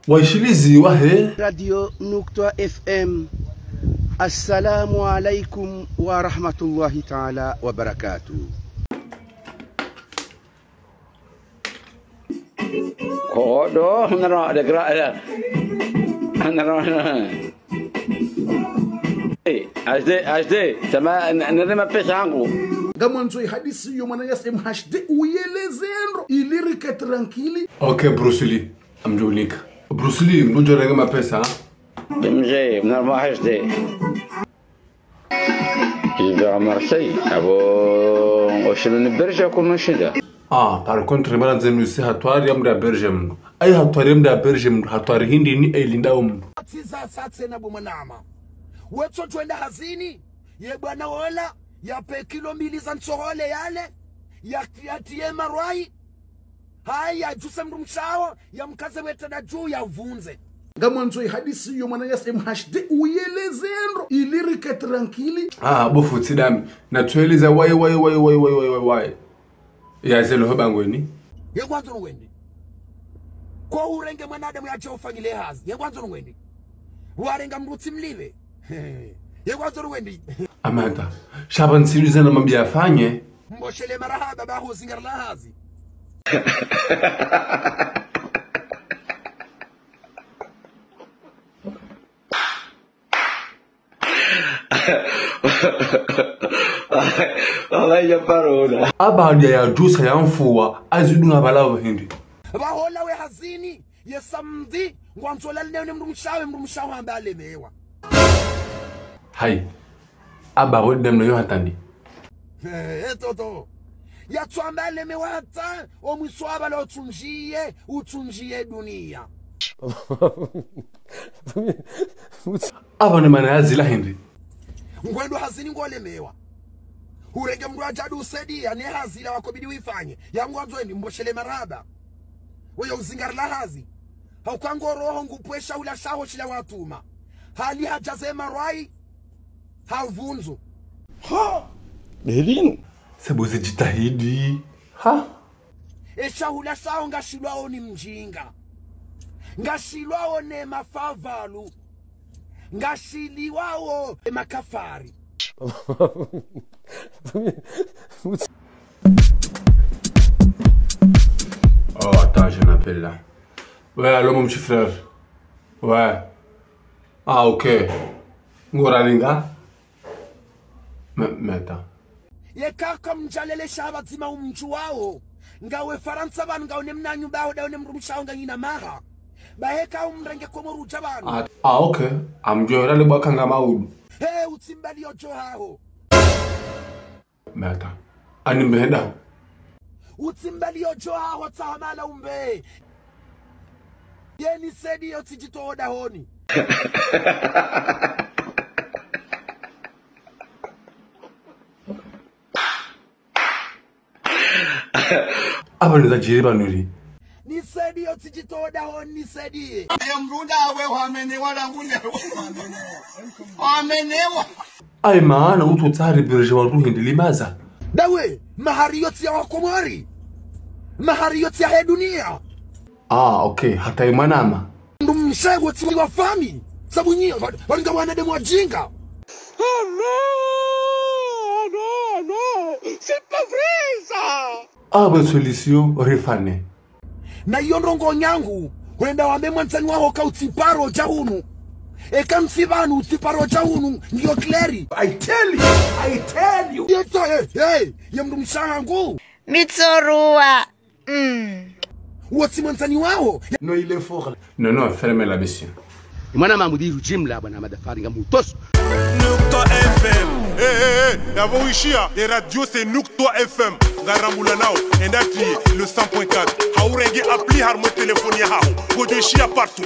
waishilizi wahe Radio Nukta FM. Assalamu alaikum wa rahmatullahi ta'ala wa barakatuh. Kodo nara ada gerak ada. Nara. Asde sama nirema pesa yangu. Gamanzo hadisi yo mana yas MHD uyelezendo ilirike tranquili. Okay Bruce Lee amjulika Bruce Lee mjorega mapesa Mzee mnarma HD إذا مرسي أبو وشلون البرجة كل مشيدا par contre mara nzemnu si hatwari amda berjem ay hatwari amda berjem hatwari hindi ni elinda Tiza satse na bumanama weto twenda hazini ye bwana wala ya pe kilo 2 za nsohole yale ya kiatie marwai haya jusemru mshawo ya mkaze weta na juu ya vunze Gamanzo hadisi yo mana yas MHD uyelezendo ilirike tranquili. bofu tsidami na tueleza why ya zelo hobangweni ye kwanzo ngwendi ko urenge mwanadamu ya chofangile hazi ye kwanzo ngwendi warenga mrutsi mlive ye kwanzo ngwendi amanda shaban siluzana mambi afanye mboshele marahaba ba huzingar la hazi Allah ya parola abandi ya jusa ya mfuwa azidunga balawo hindi bahola we hazini yesamdi ngwamthola lene mntu mshawe ambale mewa hai aba dem no hatandi toto ya twambale mewata omwiswaba lo utunjiye dunia abane mana yazila hindi ngwendo hazini ngolemewa urenge mntu ajadu usedia ne hazila wakobidi uifanye yangwazweni mboshele maraba weyo uzingarla hazi haukango roho ngupwesha ula shaho shila watuma hali hajaze marwai havunzu Delin sabuze jitahidi eshahula shaho ngashilwao ni mjinga ngashilwao ne mafavalu ngashiliwao makafari attends, je m'appelle là. Ouais, allô mon petit frère. Ouais. Ok. Ngoralinga. Mais attends. Yekaka mjalele shabatima umju wao ngawe faransa ban ngaone mnanyu bawo daone mrumshawo ngina maha baheka umrenge komoru jabana ok amjora le bakanga maudu utsimbali ojo hao mais attends ani mbenda utsimbali ojo hao tsamala umbe yeni sedi yotijitoda honi abane za jiriba nuri ni sedi yotijitoda honi ni sedi mrunda we wamene wala ngune wamenewa ay maana utu tsari birje wa ruhi ndilimaza dawe mahari yoti ya wakomari mahari yoti ya dunia okay hata imanama ndo mshego tsi wa fami sabunyia walinga wana demu wajinga non c'est pas vrai ça solution refane na iyo ndongo nyangu wenda wambe mwanzani waho ka utiparo jahunu eka msibanu utiparo jahunu ndio clear I tell you ya mndu mshangu Mitsorua wati mwanzani waho no il est fort non fermez la mission Mwana mamudiru jimla bwana madafari ngamutoso Nukta FM d'abord ishia les radios c'est Nukta FM Garambula nao endaki le 100.4 haurenge appli harmo téléphonie hao gojo ishia partout